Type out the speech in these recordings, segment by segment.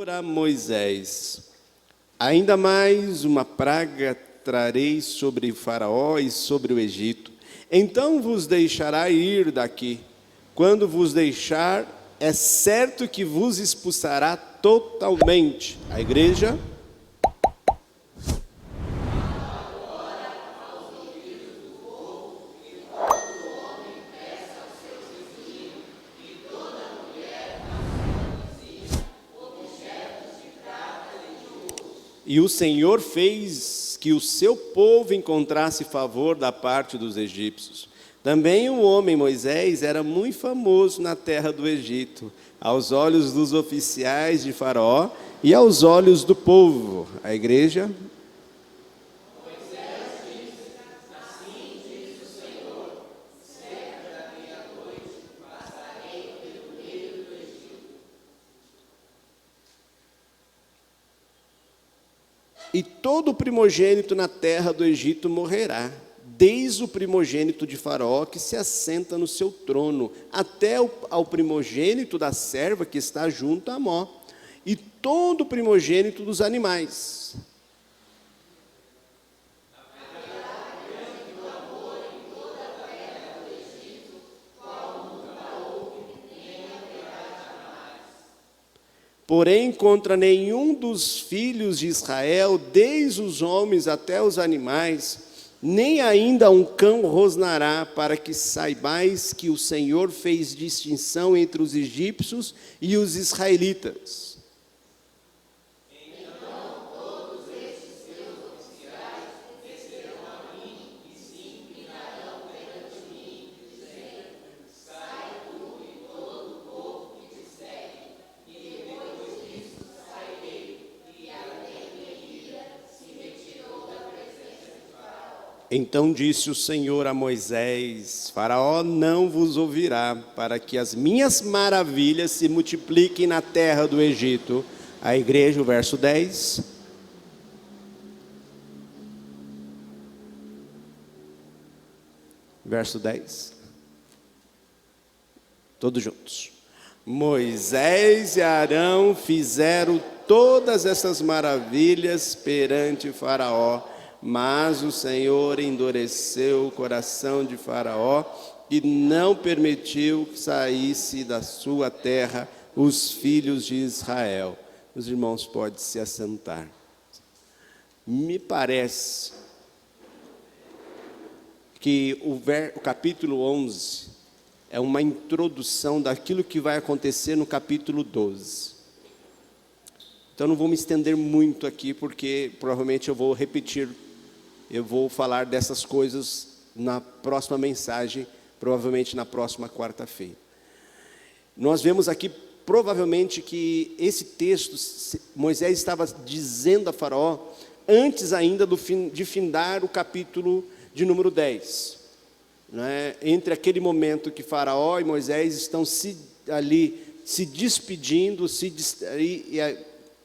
Senhor a Moisés: ainda mais uma praga trarei sobre Faraó e sobre o Egito. Então vos deixará ir daqui. Quando vos deixar, é certo que vos expulsará totalmente. A igreja. E o Senhor fez que o seu povo encontrasse favor da parte dos egípcios. Também o homem Moisés era muito famoso na terra do Egito, aos olhos dos oficiais de Faraó e aos olhos do povo. A igreja. E todo o primogênito na terra do Egito morrerá, desde o primogênito de Faraó que se assenta no seu trono, até ao primogênito da serva que está junto a Amó, e todo o primogênito dos animais. Porém, contra nenhum dos filhos de Israel, desde os homens até os animais, nem ainda um cão rosnará, para que saibais que o Senhor fez distinção entre os egípcios e os israelitas. Então todos estes teus oficiais descerão a mim e se inclinarão perante mim, dizendo: sai tu e todo o povo que te segue. Então disse o Senhor a Moisés: Faraó não vos ouvirá, para que as minhas maravilhas se multipliquem na terra do Egito. A igreja, o verso 10. Verso 10. Todos juntos. Moisés e Arão fizeram todas essas maravilhas perante Faraó, mas o Senhor endureceu o coração de Faraó e não permitiu que saísse da sua terra os filhos de Israel. Os irmãos podem se assentar. Me parece que o capítulo 11 é uma introdução daquilo que vai acontecer no capítulo 12. Então não vou me estender muito aqui, porque provavelmente eu vou repetir. Eu vou falar dessas coisas na próxima mensagem, provavelmente na próxima quarta-feira. Nós vemos aqui, provavelmente, que esse texto, Moisés estava dizendo a Faraó, antes ainda de findar o capítulo de número 10. Né? Entre aquele momento que Faraó e Moisés estão se despedindo, e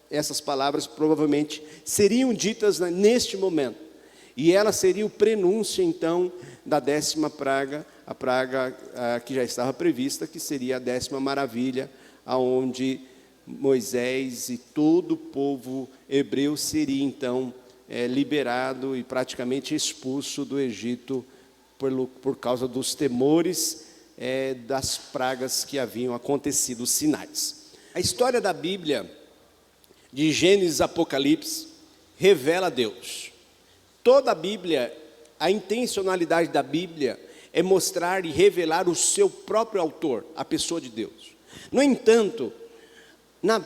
essas palavras provavelmente seriam ditas neste momento. E ela seria o prenúncio, então, da 10ª praga, a praga que já estava prevista, que seria a 10ª maravilha, aonde Moisés e todo o povo hebreu seria, então, liberado e praticamente expulso do Egito por causa dos temores das pragas que haviam acontecido, os sinais. A história da Bíblia, de Gênesis a Apocalipse, revela Deus. Toda a Bíblia, a intencionalidade da Bíblia é mostrar e revelar o seu próprio autor, a pessoa de Deus. No entanto,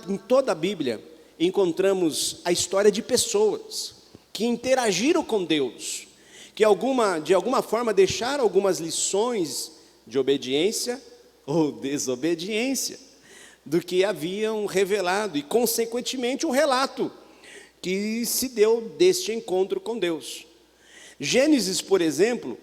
em toda a Bíblia, encontramos a história de pessoas que interagiram com Deus, que de alguma forma deixaram algumas lições de obediência ou desobediência do que haviam revelado, e consequentemente um relato que se deu deste encontro com Deus. Gênesis, por exemplo,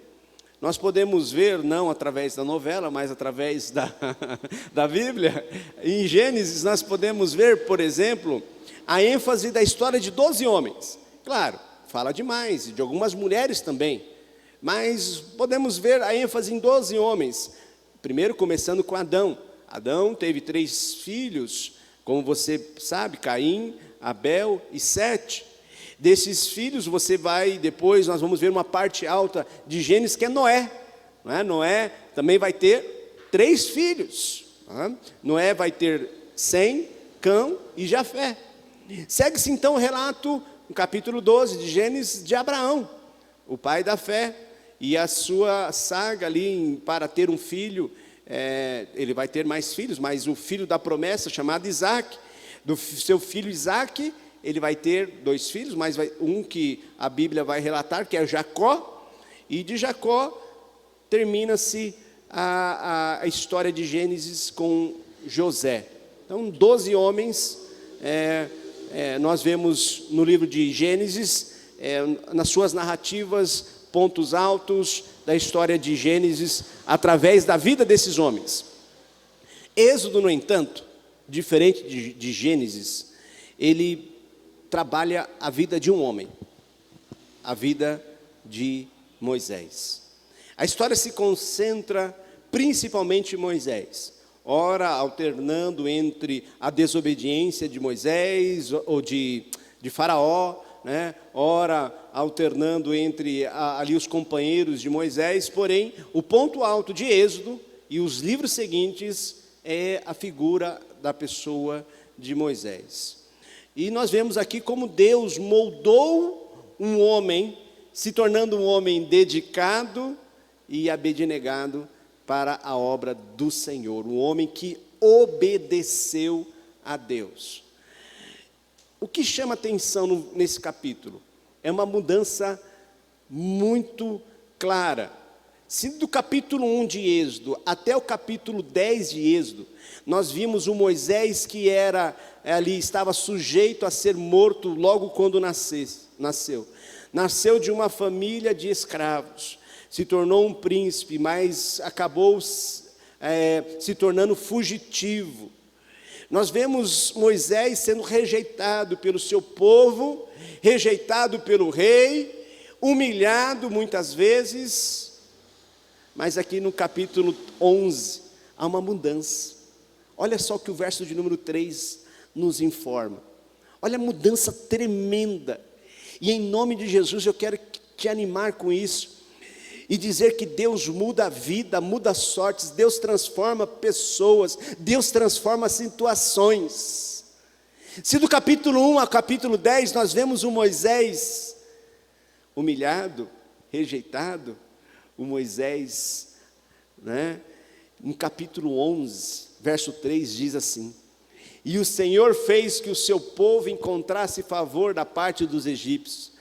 nós podemos ver, não através da novela, mas através da Bíblia. Em Gênesis nós podemos ver, por exemplo, a ênfase da história de 12 homens. Claro, fala demais, e de algumas mulheres também, mas podemos ver a ênfase em 12 homens. Primeiro começando com Adão. Adão teve 3 filhos, Como você sabe, Caim, Abel e Sete. Desses filhos você vai, depois nós vamos ver uma parte alta de Gênesis, que é Noé. Não é? Noé também vai ter 3 filhos. Noé vai ter Sem, Cão e Jafé. Segue-se então o relato, no capítulo 12 de Gênesis, de Abraão, o pai da fé, e a sua saga ali para ter um filho. Ele vai ter mais filhos, mas o filho da promessa, chamado Isaac, do seu filho Isaac, ele vai ter 2 filhos, mas um que a Bíblia vai relatar, que é Jacó, e de Jacó termina-se a história de Gênesis com José. Então, 12 homens, nós vemos no livro de Gênesis, nas suas narrativas, pontos altos da história de Gênesis, através da vida desses homens. Êxodo, no entanto, diferente de Gênesis, ele trabalha a vida de um homem, a vida de Moisés. A história se concentra principalmente em Moisés, ora alternando entre a desobediência de Moisés ou de Faraó, né? Ora alternando entre ali os companheiros de Moisés. Porém, o ponto alto de Êxodo e os livros seguintes é a figura da pessoa de Moisés. E nós vemos aqui como Deus moldou um homem, se tornando um homem dedicado e abnegado para a obra do Senhor, um homem que obedeceu a Deus. O que chama atenção nesse capítulo é uma mudança muito clara. Se do capítulo 1 de Êxodo até o capítulo 10 de Êxodo, nós vimos o Moisés que estava sujeito a ser morto logo quando nasceu. Nasceu de uma família de escravos, se tornou um príncipe, mas acabou se tornando fugitivo. Nós vemos Moisés sendo rejeitado pelo seu povo, rejeitado pelo rei, humilhado muitas vezes, mas aqui no capítulo 11 há uma mudança. Olha só o que o verso de número 3 nos informa. Olha a mudança tremenda. E em nome de Jesus eu quero te animar com isso e dizer que Deus muda a vida, muda sortes, Deus transforma pessoas, Deus transforma situações. Se do capítulo 1 ao capítulo 10 nós vemos o Moisés humilhado, rejeitado, o Moisés, no capítulo 11, verso 3 diz assim: e o Senhor fez que o seu povo encontrasse favor da parte dos egípcios.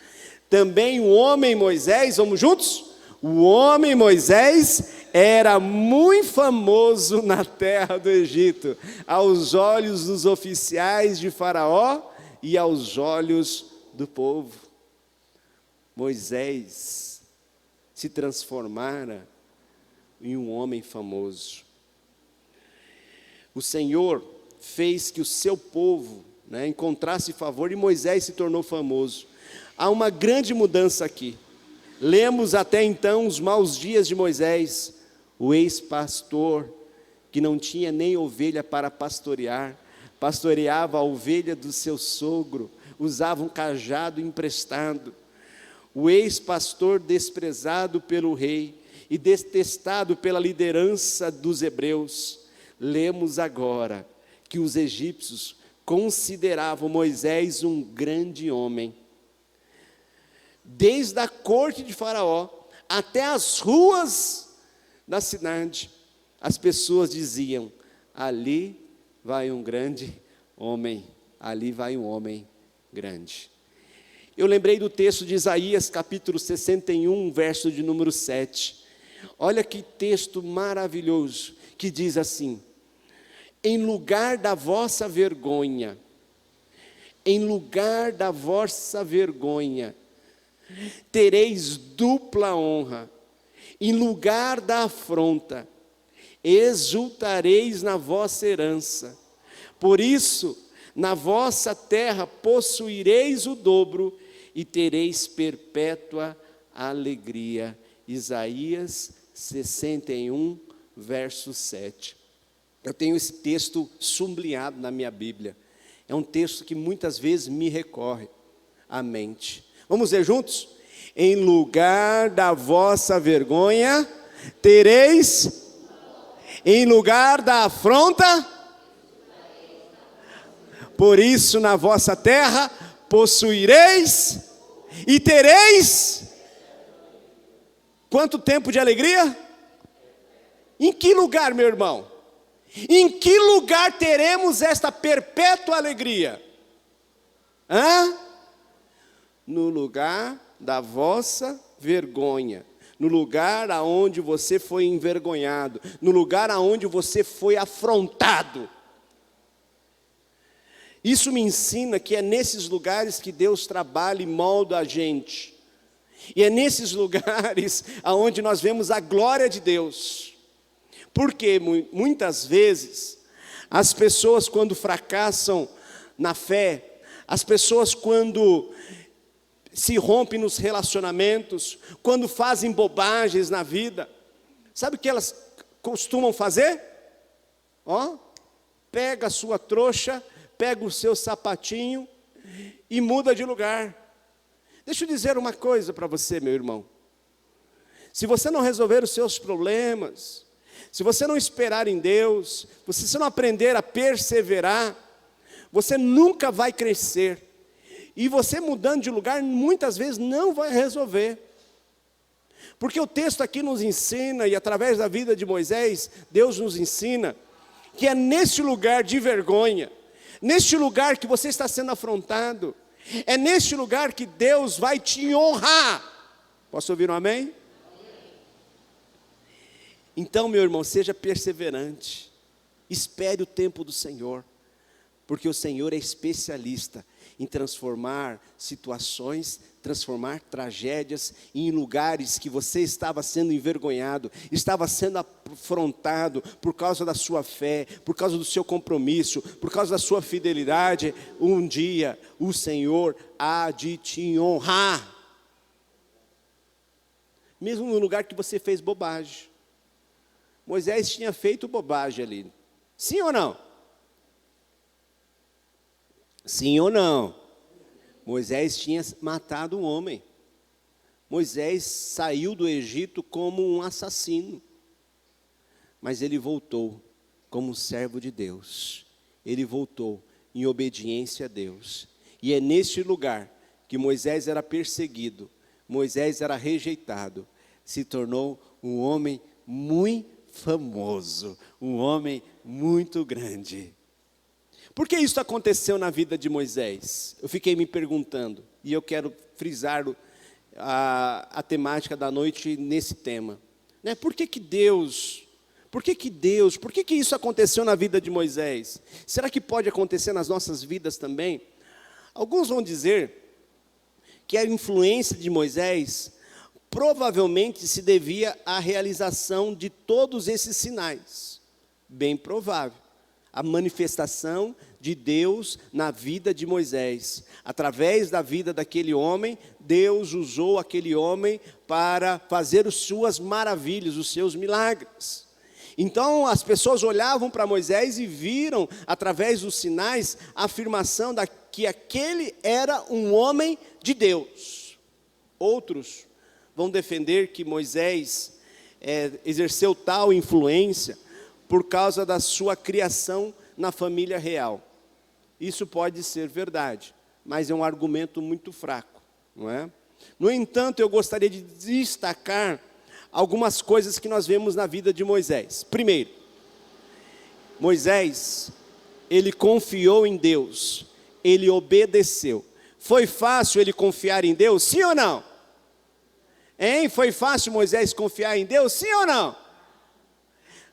Também o homem Moisés, vamos juntos? O homem Moisés era muito famoso na terra do Egito, aos olhos dos oficiais de Faraó e aos olhos do povo. Moisés se transformara em um homem famoso. O Senhor fez que o seu povo encontrasse favor e Moisés se tornou famoso. Há uma grande mudança aqui. Lemos até então os maus dias de Moisés, o ex-pastor, que não tinha nem ovelha para pastorear, pastoreava a ovelha do seu sogro, usava um cajado emprestado. O ex-pastor desprezado pelo rei e detestado pela liderança dos hebreus. Lemos agora que os egípcios consideravam Moisés um grande homem. Desde a corte de Faraó até as ruas da cidade, as pessoas diziam: ali vai um grande homem, ali vai um homem grande. Eu lembrei do texto de Isaías, capítulo 61, verso de número 7. Olha que texto maravilhoso, que diz assim: em lugar da vossa vergonha, em lugar da vossa vergonha, tereis dupla honra, em lugar da afronta, exultareis na vossa herança. Por isso, na vossa terra possuireis o dobro e tereis perpétua alegria. Isaías 61, verso 7. Eu tenho esse texto sublinhado na minha Bíblia. É um texto que muitas vezes me recorre à mente. Vamos ler juntos? Em lugar da vossa vergonha, tereis, em lugar da afronta, por isso na vossa terra possuireis e tereis. Quanto tempo de alegria? Em que lugar, meu irmão? Em que lugar teremos esta perpétua alegria? No lugar da vossa vergonha, no lugar aonde você foi envergonhado, no lugar aonde você foi afrontado. Isso me ensina que é nesses lugares que Deus trabalha e molda a gente. E é nesses lugares aonde nós vemos a glória de Deus. Porque muitas vezes as pessoas quando fracassam na fé, as pessoas quando se rompem nos relacionamentos, quando fazem bobagens na vida, sabe o que elas costumam fazer? Pega a sua trouxa, pega o seu sapatinho e muda de lugar. Deixa eu dizer uma coisa para você, meu irmão. Se você não resolver os seus problemas, se você não esperar em Deus, se você não aprender a perseverar, você nunca vai crescer. E você mudando de lugar, muitas vezes não vai resolver. Porque o texto aqui nos ensina, e através da vida de Moisés, Deus nos ensina, que é neste lugar de vergonha, neste lugar que você está sendo afrontado, é neste lugar que Deus vai te honrar. Posso ouvir um amém? Então, meu irmão, seja perseverante, espere o tempo do Senhor, porque o Senhor é especialista em transformar situações, transformar tragédias em lugares que você estava sendo envergonhado, estava sendo afrontado por causa da sua fé, por causa do seu compromisso, por causa da sua fidelidade. Um dia o Senhor há de te honrar, mesmo no lugar que você fez bobagem. Moisés tinha feito bobagem ali, sim ou não? Sim ou não? Moisés tinha matado um homem. Moisés saiu do Egito como um assassino. Mas ele voltou como servo de Deus. Ele voltou em obediência a Deus. E é neste lugar que Moisés era perseguido, Moisés era rejeitado, se tornou um homem muito famoso, um homem muito grande. Por que isso aconteceu na vida de Moisés? Eu fiquei me perguntando, e eu quero frisar a temática da noite nesse tema. Por que isso aconteceu na vida de Moisés? Será que pode acontecer nas nossas vidas também? Alguns vão dizer que a influência de Moisés provavelmente se devia à realização de todos esses sinais. Bem provável. A manifestação de Deus na vida de Moisés. Através da vida daquele homem, Deus usou aquele homem para fazer as suas maravilhas, os seus milagres. Então as pessoas olhavam para Moisés e viram, através dos sinais, a afirmação que aquele era um homem de Deus. Outros vão defender que Moisés exerceu tal influência por causa da sua criação na família real. Isso pode ser verdade, mas é um argumento muito fraco, não é? No entanto, eu gostaria de destacar algumas coisas que nós vemos na vida de Moisés. Primeiro, Moisés, ele confiou em Deus, ele obedeceu. Foi fácil ele confiar em Deus, sim ou não? Foi fácil Moisés confiar em Deus, sim ou não?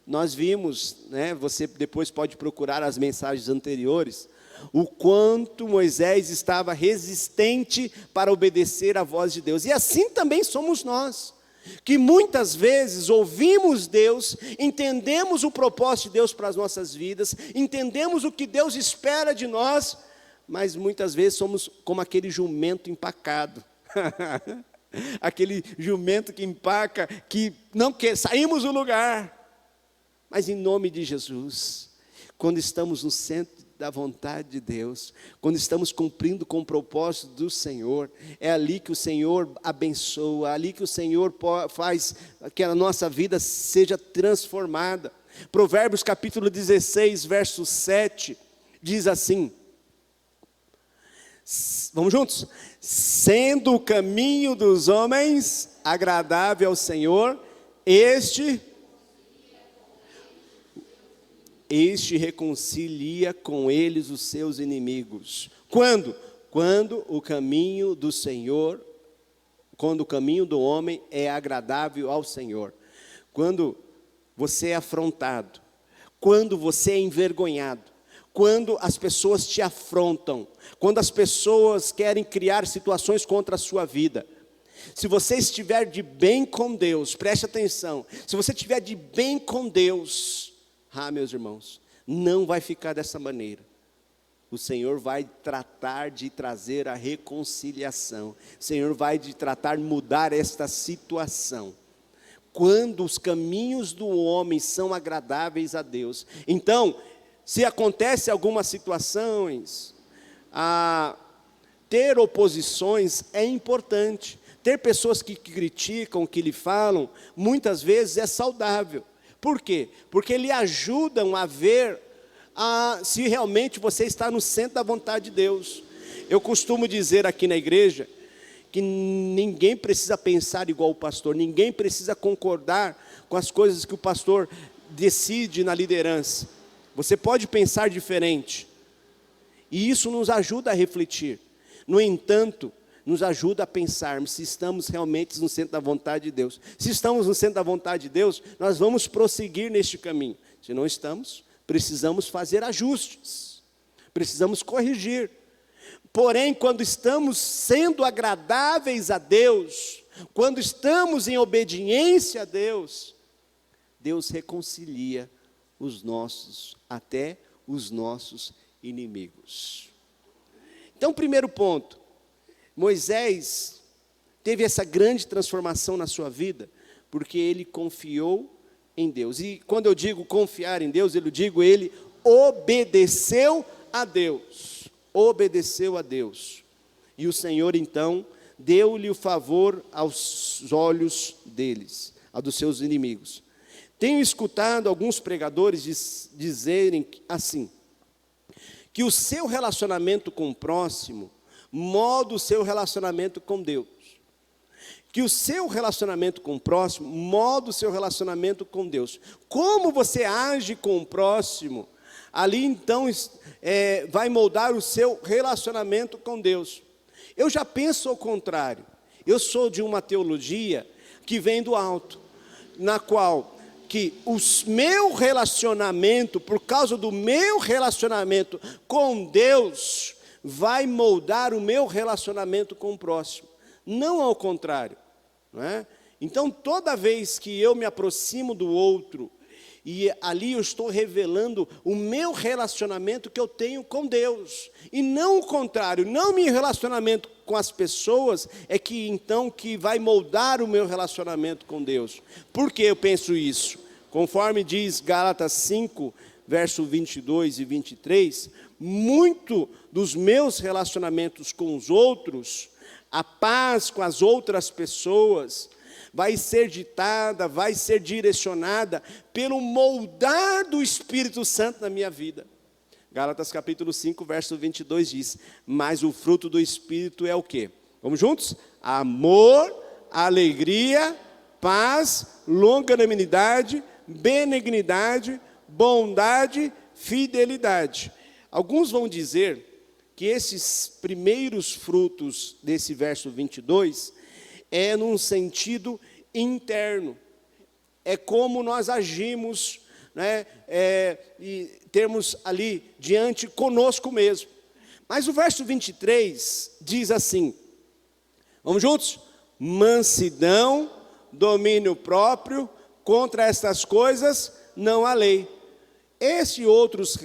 Nós vimos, você depois pode procurar as mensagens anteriores, o quanto Moisés estava resistente para obedecer à voz de Deus. E assim também somos nós, que muitas vezes ouvimos Deus, entendemos o propósito de Deus para as nossas vidas, entendemos o que Deus espera de nós, mas muitas vezes somos como aquele jumento empacado. Aquele jumento que empaca, que não quer, saímos do lugar. Mas em nome de Jesus, quando estamos no centro da vontade de Deus, quando estamos cumprindo com o propósito do Senhor, é ali que o Senhor abençoa, é ali que o Senhor faz que a nossa vida seja transformada. Provérbios capítulo 16, verso 7, diz assim, vamos juntos? Sendo o caminho dos homens agradável ao Senhor, este reconcilia com eles os seus inimigos. Quando? Quando o caminho do Senhor, quando o caminho do homem é agradável ao Senhor. Quando você é afrontado, quando você é envergonhado, quando as pessoas te afrontam, quando as pessoas querem criar situações contra a sua vida. Se você estiver de bem com Deus, preste atenção, se você estiver de bem com Deus, meus irmãos, não vai ficar dessa maneira. O Senhor vai tratar de trazer a reconciliação, o Senhor vai tratar de mudar esta situação. Quando os caminhos do homem são agradáveis a Deus, então, se acontece algumas situações, ter oposições é importante. Ter pessoas que criticam, que lhe falam, muitas vezes é saudável. Por quê? Porque lhe ajudam a ver se realmente você está no centro da vontade de Deus. Eu costumo dizer aqui na igreja, que ninguém precisa pensar igual o pastor, ninguém precisa concordar com as coisas que o pastor decide na liderança. Você pode pensar diferente, e isso nos ajuda a refletir. No entanto, nos ajuda a pensarmos se estamos realmente no centro da vontade de Deus. Se estamos no centro da vontade de Deus, nós vamos prosseguir neste caminho. Se não estamos, precisamos fazer ajustes, precisamos corrigir. Porém, quando estamos sendo agradáveis a Deus, quando estamos em obediência a Deus, Deus reconcilia até os nossos inimigos. Então, primeiro ponto, Moisés teve essa grande transformação na sua vida, porque ele confiou em Deus. E quando eu digo confiar em Deus, ele obedeceu a Deus. Obedeceu a Deus. E o Senhor, então, deu-lhe o favor aos olhos deles, a dos seus inimigos. Tenho escutado alguns pregadores dizerem assim, que o seu relacionamento com o próximo molda o seu relacionamento com Deus. Que o seu relacionamento com o próximo molda o seu relacionamento com Deus. Como você age com o próximo, ali então vai moldar o seu relacionamento com Deus. Eu já penso ao contrário. Eu sou de uma teologia que vem do alto, na qual que o meu relacionamento, por causa do meu relacionamento com Deus, vai moldar o meu relacionamento com o próximo. Não ao contrário, não é? Então, toda vez que eu me aproximo do outro, e ali eu estou revelando o meu relacionamento que eu tenho com Deus. E não o contrário, não meu relacionamento com as pessoas é que então que vai moldar o meu relacionamento com Deus. Por que eu penso isso? Conforme diz Gálatas 5, verso 22 e 23, muito dos meus relacionamentos com os outros, a paz com as outras pessoas, vai ser ditada, vai ser direcionada pelo moldar do Espírito Santo na minha vida. Gálatas capítulo 5, verso 22 diz, mas o fruto do Espírito é o quê? Vamos juntos? Amor, alegria, paz, longanimidade, benignidade, bondade, fidelidade. Alguns vão dizer que esses primeiros frutos desse verso 22 é num sentido interno, é como nós agimos, né, e termos ali diante conosco mesmo. Mas o verso 23 diz assim, vamos juntos? Mansidão, domínio próprio, contra estas coisas não há lei. Esses outros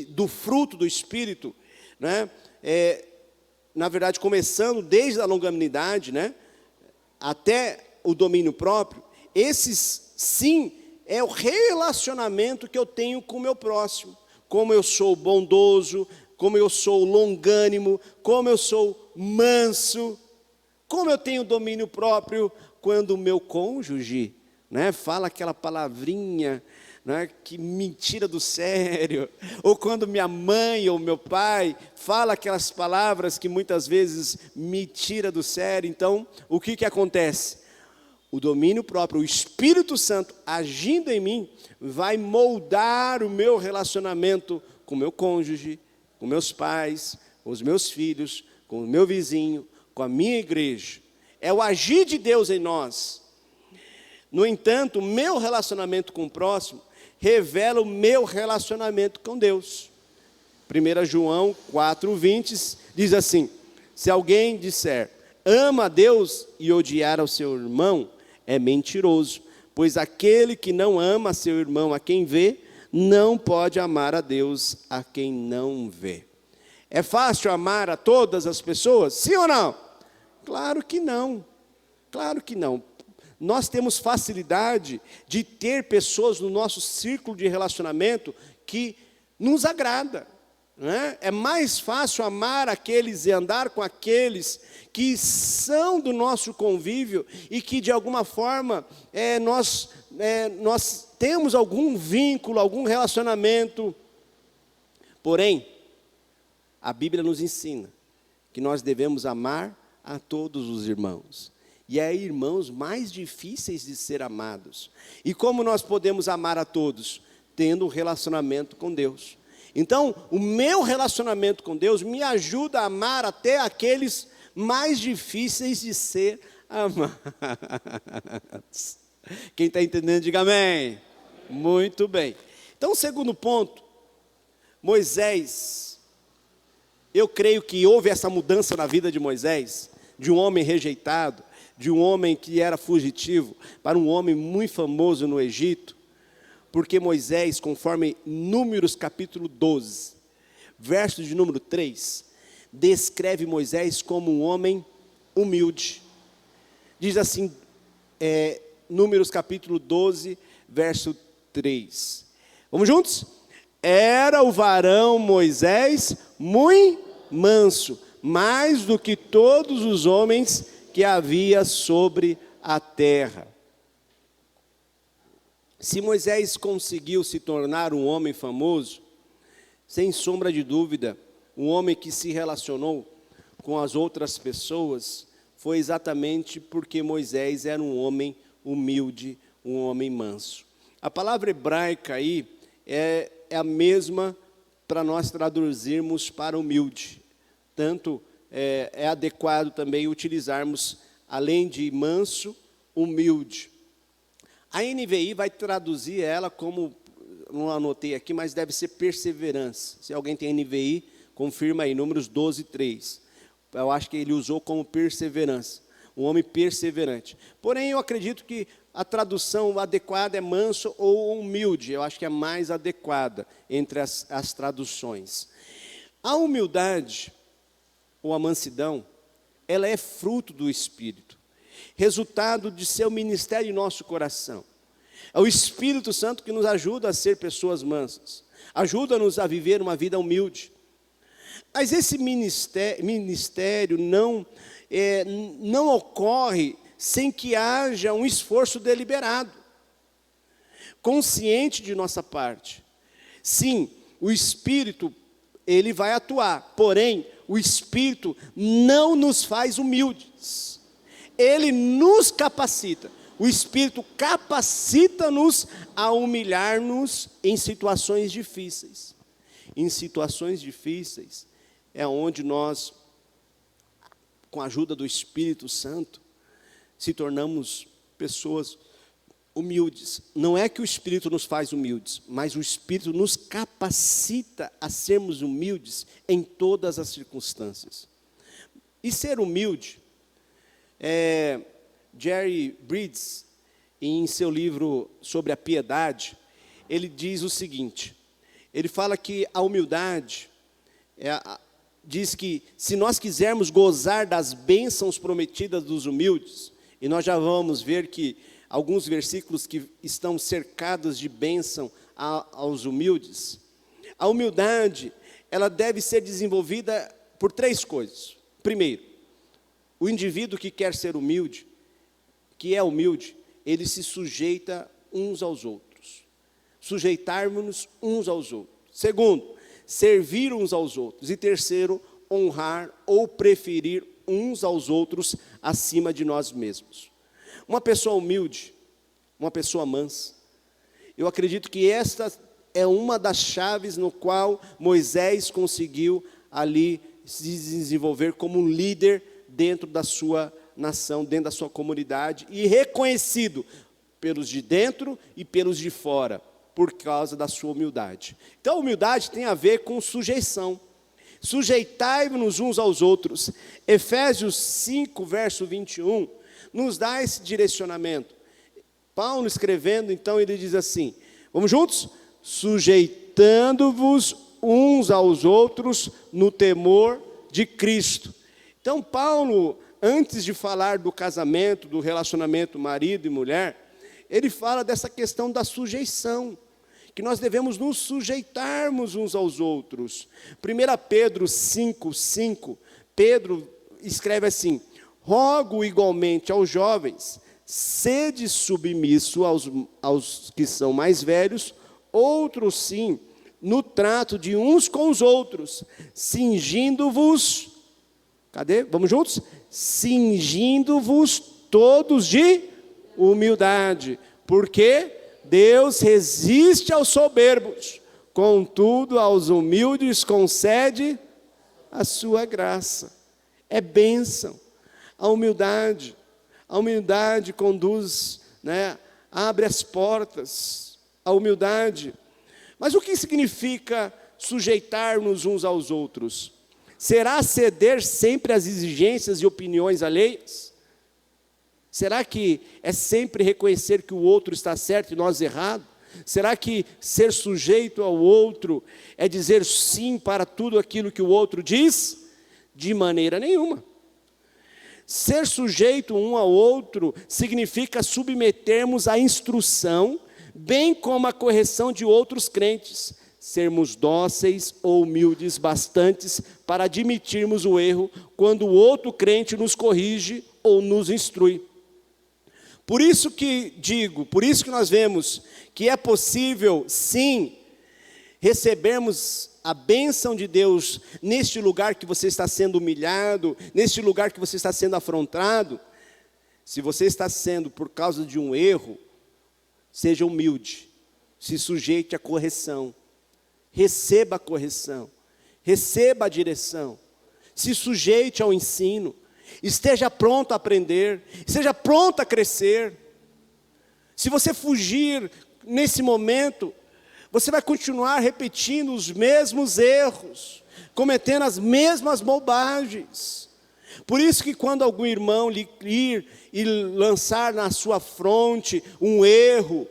do fruto do Espírito, né, na verdade, começando desde a longanimidade, né, até o domínio próprio, esses sim é o relacionamento que eu tenho com o meu próximo. Como eu sou bondoso, como eu sou longânimo, como eu sou manso, como eu tenho domínio próprio quando o meu cônjuge, né, fala aquela palavrinha, né, que me tira do sério, ou quando minha mãe ou meu pai fala aquelas palavras que muitas vezes me tira do sério. Então, o que acontece? O domínio próprio, o Espírito Santo agindo em mim, vai moldar o meu relacionamento com o meu cônjuge, com meus pais, com os meus filhos, com o meu vizinho, com a minha igreja. É o agir de Deus em nós. No entanto, o meu relacionamento com o próximo revela o meu relacionamento com Deus. 1 João 4:20 diz assim: se alguém disser, ama a Deus e odiar ao seu irmão, é mentiroso, pois aquele que não ama seu irmão a quem vê, não pode amar a Deus a quem não vê. É fácil amar a todas as pessoas? Sim ou não? Claro que não. Claro que não. Nós temos facilidade de ter pessoas no nosso círculo de relacionamento que nos agrada, né? É mais fácil amar aqueles e andar com aqueles que são do nosso convívio e que de alguma forma nós temos algum vínculo, algum relacionamento. Porém, a Bíblia nos ensina que nós devemos amar a todos os irmãos. E é irmãos mais difíceis de ser amados. E como nós podemos amar a todos? Tendo um relacionamento com Deus. Então, o meu relacionamento com Deus me ajuda a amar até aqueles mais difíceis de ser amados. Quem está entendendo, diga amém. Muito bem. Então, segundo ponto, Moisés, eu creio que houve essa mudança na vida de Moisés, de um homem rejeitado, de um homem que era fugitivo, para um homem muito famoso no Egito, porque Moisés, conforme Números capítulo 12, verso de número 3, descreve Moisés como um homem humilde. Diz assim, Números capítulo 12, verso 3. Vamos juntos? Era o varão Moisés muito manso, mais do que todos os homens que havia sobre a terra. Se Moisés conseguiu se tornar um homem famoso, sem sombra de dúvida, um homem que se relacionou com as outras pessoas, foi exatamente porque Moisés era um homem humilde, um homem manso. A palavra hebraica aí é a mesma para nós traduzirmos para humilde. Tanto é adequado também utilizarmos, além de manso, humilde. A NVI vai traduzir ela como, não anotei aqui, mas deve ser perseverança. Se alguém tem NVI, confirma aí, Números 12, 3. Eu acho que ele usou como perseverança, um homem perseverante. Porém, eu acredito que a tradução adequada é manso ou humilde. Eu acho que é mais adequada entre as traduções. A humildade, ou a mansidão, ela é fruto do Espírito, resultado de seu ministério em nosso coração. É o Espírito Santo que nos ajuda a ser pessoas mansas, ajuda-nos a viver uma vida humilde. Mas esse ministério não ocorre sem que haja um esforço deliberado, consciente de nossa parte. Sim, o Espírito, ele vai atuar, porém, o Espírito não nos faz humildes. Ele nos capacita. O Espírito capacita-nos a humilhar-nos em situações difíceis. Em situações difíceis é onde nós, com a ajuda do Espírito Santo, se tornamos pessoas humildes. Não é que o Espírito nos faz humildes, mas o Espírito nos capacita a sermos humildes em todas as circunstâncias. E ser humilde, Jerry Bridges, em seu livro sobre a piedade, ele diz o seguinte, ele fala que a humildade, diz que se nós quisermos gozar das bênçãos prometidas dos humildes, E nós já vamos ver que alguns versículos que estão cercados de bênção aos humildes. A humildade, ela deve ser desenvolvida por 3 coisas. Primeiro, o indivíduo que quer ser humilde, que é humilde, ele se sujeita uns aos outros. Sujeitarmos-nos uns aos outros. Segundo, servir uns aos outros. E terceiro, honrar ou preferir uns aos outros acima de nós mesmos. Uma pessoa humilde, uma pessoa mansa, eu acredito que esta é uma das chaves no qual Moisés conseguiu ali se desenvolver como um líder dentro da sua nação, dentro da sua comunidade, e reconhecido pelos de dentro e pelos de fora, por causa da sua humildade. Então, a humildade tem a ver com sujeição. Sujeitai-vos uns aos outros. Efésios 5, verso 21, nos dá esse direcionamento. Paulo escrevendo, então, ele diz assim, vamos juntos? Sujeitando-vos uns aos outros no temor de Cristo. Então, Paulo, antes de falar do casamento, do relacionamento marido e mulher, ele fala dessa questão da sujeição, que nós devemos nos sujeitarmos uns aos outros. 1 Pedro 5:5, Pedro escreve assim, rogo igualmente aos jovens, sede submisso aos que são mais velhos, outros sim, no trato de uns com os outros, cingindo-vos, cadê? Vamos juntos? Cingindo-vos todos de humildade, porque Deus resiste aos soberbos, contudo aos humildes concede a sua graça. É bênção. A humildade conduz, abre as portas, a humildade. Mas o que significa sujeitar-nos uns aos outros? Será ceder sempre às exigências e opiniões alheias? Será que é sempre reconhecer que o outro está certo e nós errado? Será que ser sujeito ao outro é dizer sim para tudo aquilo que o outro diz? De maneira nenhuma. Ser sujeito um ao outro significa submetermos à instrução, bem como à correção de outros crentes, sermos dóceis ou humildes bastantes para admitirmos o erro quando o outro crente nos corrige ou nos instrui. Por isso que nós vemos que é possível, sim, recebermos a bênção de Deus neste lugar que você está sendo humilhado, neste lugar que você está sendo afrontado. Se você está sendo por causa de um erro, seja humilde, se sujeite à correção, receba a correção, receba a direção, se sujeite ao ensino, esteja pronto a aprender, esteja pronto a crescer. Se você fugir nesse momento, você vai continuar repetindo os mesmos erros, cometendo as mesmas bobagens. Por isso que quando algum irmão lhe ir e lançar na sua fronte um erro,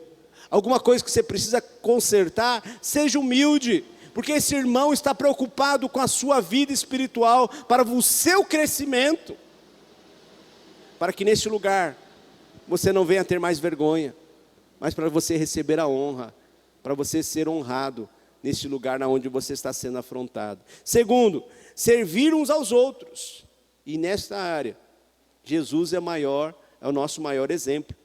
alguma coisa que você precisa consertar, seja humilde, porque esse irmão está preocupado com a sua vida espiritual, para o seu crescimento, para que neste lugar você não venha ter mais vergonha, mas para você receber a honra, para você ser honrado neste lugar onde você está sendo afrontado. Segundo, servir uns aos outros. E nesta área, Jesus é o nosso maior exemplo.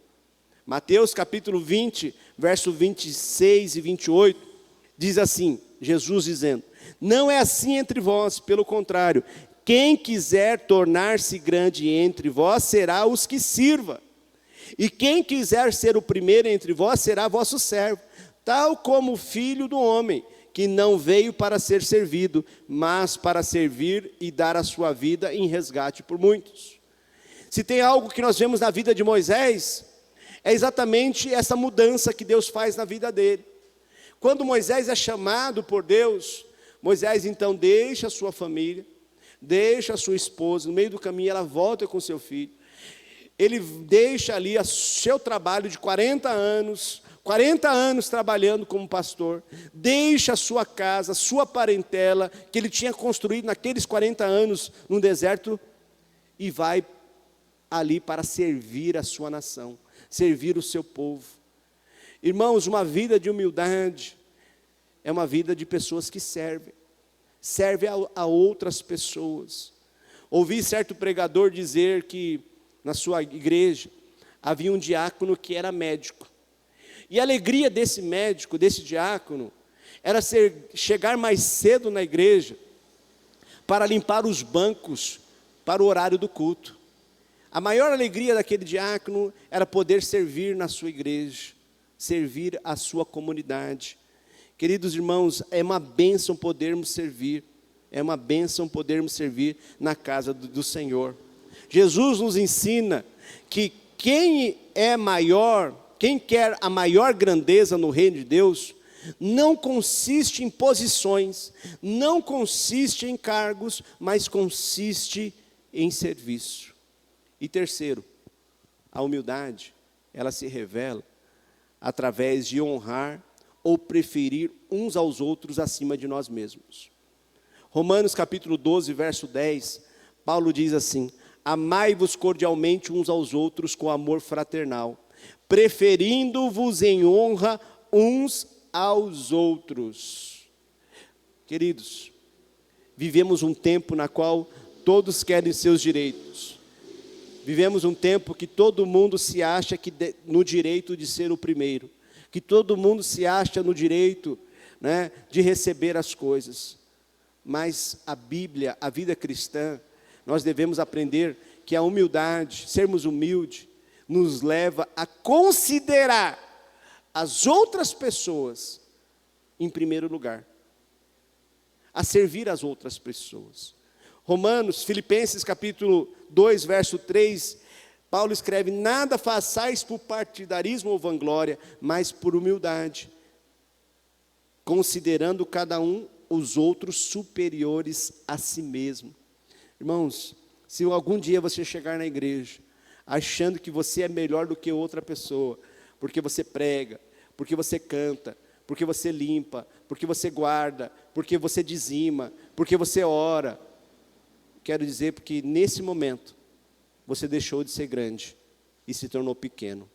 Mateus capítulo 20, verso 26 e 28, diz assim, Jesus dizendo, não é assim entre vós, pelo contrário, quem quiser tornar-se grande entre vós, será os que sirva. E quem quiser ser o primeiro entre vós, será vosso servo. Tal como o Filho do Homem, que não veio para ser servido, mas para servir e dar a sua vida em resgate por muitos. Se tem algo que nós vemos na vida de Moisés, é exatamente essa mudança que Deus faz na vida dele. Quando Moisés é chamado por Deus, Moisés então deixa a sua família, deixa a sua esposa, no meio do caminho ela volta com seu filho. Ele deixa ali o seu trabalho de 40 anos trabalhando como pastor, deixa a sua casa, a sua parentela, que ele tinha construído naqueles 40 anos no deserto, e vai ali para servir a sua nação, servir o seu povo. Irmãos, uma vida de humildade é uma vida de pessoas que servem a outras pessoas. Ouvi certo pregador dizer que na sua igreja havia um diácono que era médico. E a alegria desse médico, desse diácono, era chegar mais cedo na igreja para limpar os bancos para o horário do culto. A maior alegria daquele diácono era poder servir na sua igreja, servir a sua comunidade. Queridos irmãos, é uma bênção podermos servir, na casa do Senhor. Jesus nos ensina que quem quer a maior grandeza no reino de Deus, não consiste em posições, não consiste em cargos, mas consiste em serviço. E terceiro, a humildade, ela se revela através de honrar ou preferir uns aos outros acima de nós mesmos. Romanos capítulo 12, verso 10, Paulo diz assim: amai-vos cordialmente uns aos outros com amor fraternal, preferindo-vos em honra uns aos outros. Queridos, vivemos um tempo na qual todos querem seus direitos. Vivemos um tempo que todo mundo se acha no direito de ser o primeiro, que todo mundo se acha no direito, de receber as coisas. Mas a Bíblia, a vida cristã, nós devemos aprender que a humildade, sermos humildes, nos leva a considerar as outras pessoas em primeiro lugar, a servir as outras pessoas. Filipenses capítulo 2, verso 3, Paulo escreve: nada façais por partidarismo ou vanglória, mas por humildade, considerando cada um os outros superiores a si mesmo. Irmãos, se algum dia você chegar na igreja achando que você é melhor do que outra pessoa, porque você prega, porque você canta, porque você limpa, porque você guarda, porque você dizima, porque você ora, quero dizer porque nesse momento você deixou de ser grande e se tornou pequeno,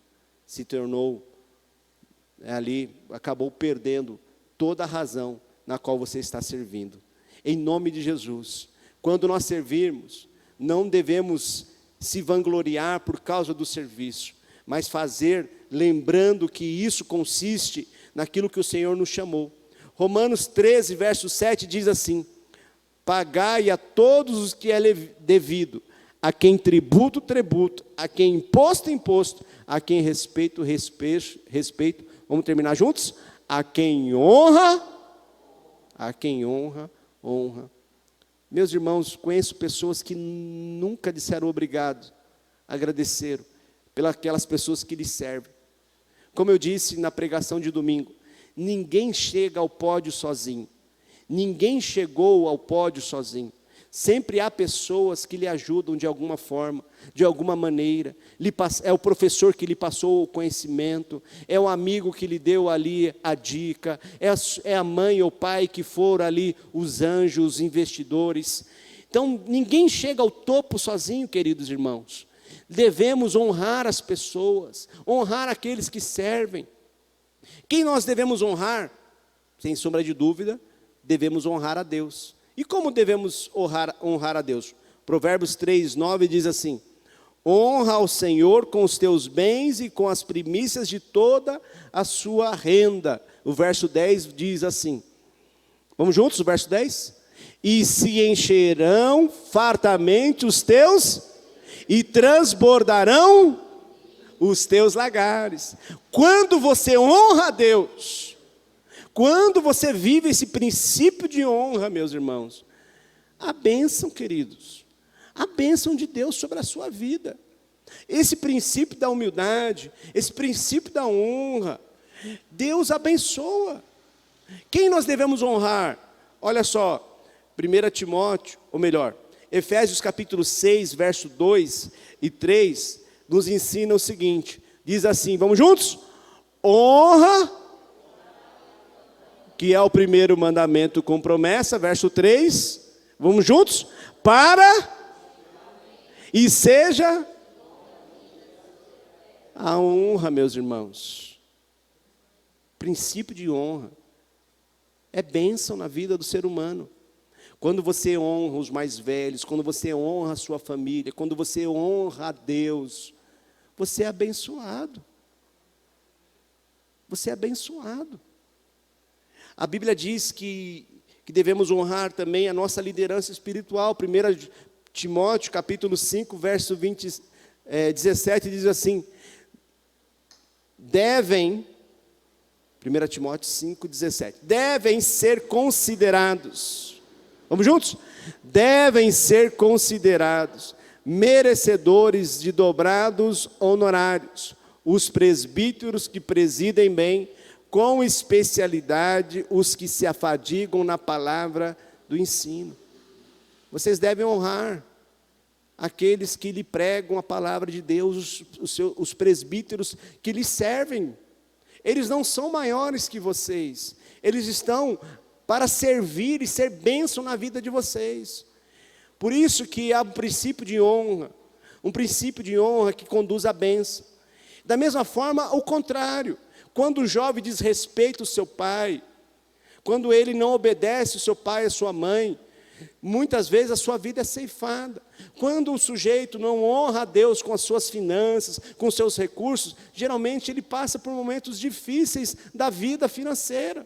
acabou perdendo toda a razão na qual você está servindo. Em nome de Jesus, quando nós servirmos, não devemos se vangloriar por causa do serviço, mas fazer lembrando que isso consiste naquilo que o Senhor nos chamou. Romanos 13, verso 7 diz assim: pagai a todos os que é devido, a quem tributo, tributo, a quem imposto, imposto, a quem respeito, respeito. Vamos terminar juntos? A quem honra, honra. Meus irmãos, conheço pessoas que nunca disseram obrigado, agradeceram pelas pessoas que lhes servem. Como eu disse na pregação de domingo, ninguém chega ao pódio sozinho, ninguém chegou ao pódio sozinho. Sempre há pessoas que lhe ajudam de alguma forma, de alguma maneira. É o professor que lhe passou o conhecimento, é o amigo que lhe deu ali a dica, é a mãe ou o pai que foram ali os anjos, os investidores. Então, ninguém chega ao topo sozinho, queridos irmãos. Devemos honrar as pessoas, honrar aqueles que servem. Quem nós devemos honrar? Sem sombra de dúvida, devemos honrar a Deus. E como devemos honrar a Deus? Provérbios 3, 9 diz assim: honra ao Senhor com os teus bens e com as primícias de toda a sua renda. O verso 10 diz assim, vamos juntos, o verso 10? E se encherão fartamente os teus, e transbordarão os teus lagares. Quando você honra a Deus, quando você vive esse princípio de honra, meus irmãos, a bênção, queridos, a bênção de Deus sobre a sua vida, esse princípio da humildade, esse princípio da honra, Deus abençoa. Quem nós devemos honrar? Olha só, 1 Timóteo, ou melhor, Efésios capítulo 6, verso 2 e 3, nos ensina o seguinte, diz assim, vamos juntos? Honra, que é o primeiro mandamento com promessa, verso 3, vamos juntos? Para, e seja A honra, meus irmãos. Princípio de honra. É bênção na vida do ser humano. Quando você honra os mais velhos, quando você honra a sua família, quando você honra a Deus, você é abençoado. Você é abençoado. A Bíblia diz que devemos honrar também a nossa liderança espiritual. 1 Timóteo, capítulo 5, verso 17, diz assim: devem, 1 Timóteo 5, 17, devem ser considerados, vamos juntos? Devem ser considerados merecedores de dobrados honorários os presbíteros que presidem bem, com especialidade os que se afadigam na palavra do ensino. Vocês devem honrar aqueles que lhe pregam a palavra de Deus, os presbíteros que lhe servem. Eles não são maiores que vocês, eles estão para servir e ser bênção na vida de vocês. Por isso que há um princípio de honra que conduz à bênção. Da mesma forma, ao contrário, quando o jovem desrespeita o seu pai, quando ele não obedece o seu pai e a sua mãe, muitas vezes a sua vida é ceifada. Quando o sujeito não honra a Deus com as suas finanças, com os seus recursos, geralmente ele passa por momentos difíceis da vida financeira.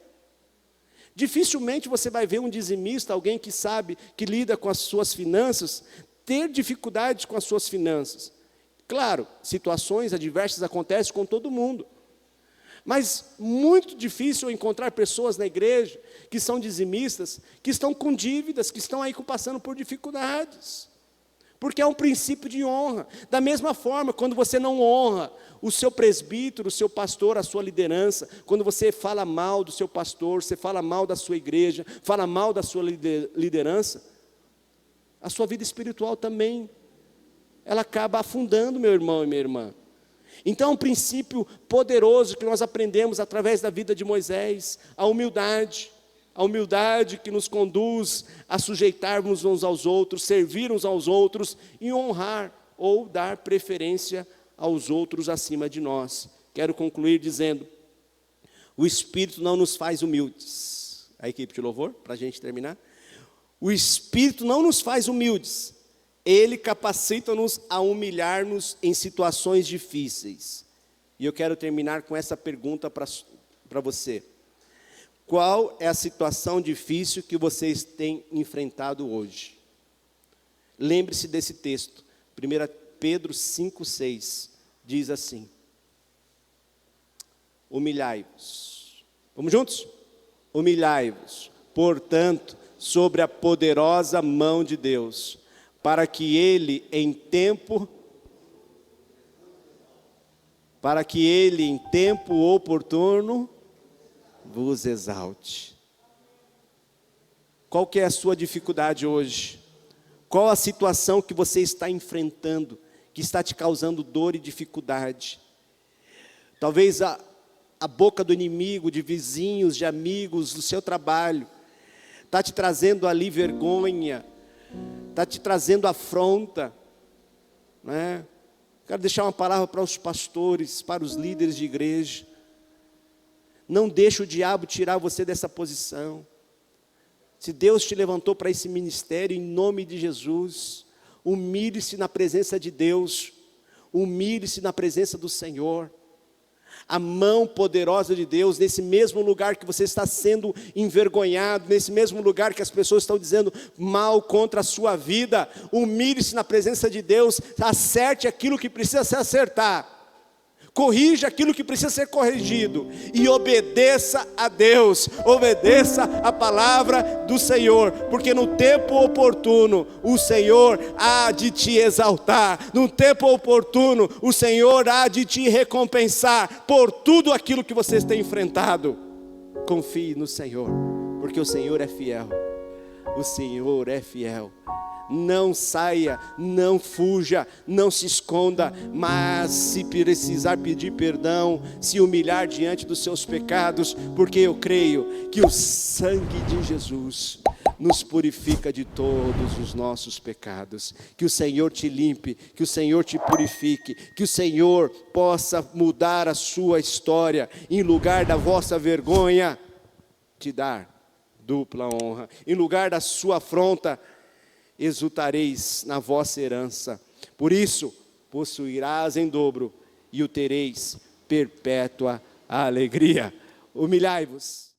Dificilmente você vai ver um dizimista, alguém que sabe, que lida com as suas finanças, ter dificuldades com as suas finanças. Claro, situações adversas acontecem com todo mundo. Mas muito difícil encontrar pessoas na igreja que são dizimistas, que estão com dívidas, que estão aí passando por dificuldades. Porque é um princípio de honra. Da mesma forma, quando você não honra o seu presbítero, o seu pastor, a sua liderança, quando você fala mal do seu pastor, você fala mal da sua igreja, fala mal da sua liderança, a sua vida espiritual também, ela acaba afundando, meu irmão e minha irmã. Então, um princípio poderoso que nós aprendemos através da vida de Moisés, a humildade que nos conduz a sujeitarmos uns aos outros, servir uns aos outros e honrar ou dar preferência aos outros acima de nós. Quero concluir dizendo, o Espírito não nos faz humildes. A equipe de louvor, para a gente terminar. O Espírito não nos faz humildes. Ele capacita-nos a humilhar-nos em situações difíceis. E eu quero terminar com essa pergunta para você. Qual é a situação difícil que vocês têm enfrentado hoje? Lembre-se desse texto. 1 Pedro 5,6 diz assim: humilhai-vos. Vamos juntos? Humilhai-vos, portanto, sobre a poderosa mão de Deus, para que Ele em tempo oportuno vos exalte. Qual que é a sua dificuldade hoje? Qual a situação que você está enfrentando, que está te causando dor e dificuldade? Talvez a boca do inimigo, de vizinhos, de amigos, do seu trabalho, está te trazendo ali vergonha, está te trazendo afronta, né? Quero deixar uma palavra para os pastores, para os líderes de igreja. Não deixe o diabo tirar você dessa posição. Se Deus te levantou para esse ministério, em nome de Jesus, humilhe-se na presença de Deus, humilhe-se na presença do Senhor. A mão poderosa de Deus, nesse mesmo lugar que você está sendo envergonhado, nesse mesmo lugar que as pessoas estão dizendo mal contra a sua vida, humilhe-se na presença de Deus, acerte aquilo que precisa se acertar, corrija aquilo que precisa ser corrigido, e obedeça a Deus, obedeça a palavra do Senhor, porque no tempo oportuno, o Senhor há de te exaltar, no tempo oportuno, o Senhor há de te recompensar, por tudo aquilo que vocês têm enfrentado. Confie no Senhor, porque o Senhor é fiel, o Senhor é fiel. Não saia, não fuja, não se esconda, mas se precisar pedir perdão, se humilhar diante dos seus pecados, porque eu creio que o sangue de Jesus, nos purifica de todos os nossos pecados. Que o Senhor te limpe, que o Senhor te purifique, que o Senhor possa mudar a sua história, em lugar da vossa vergonha, te dar dupla honra, em lugar da sua afronta, exultareis na vossa herança. Por isso, possuirás em dobro e o tereis perpétua alegria. Humilhai-vos.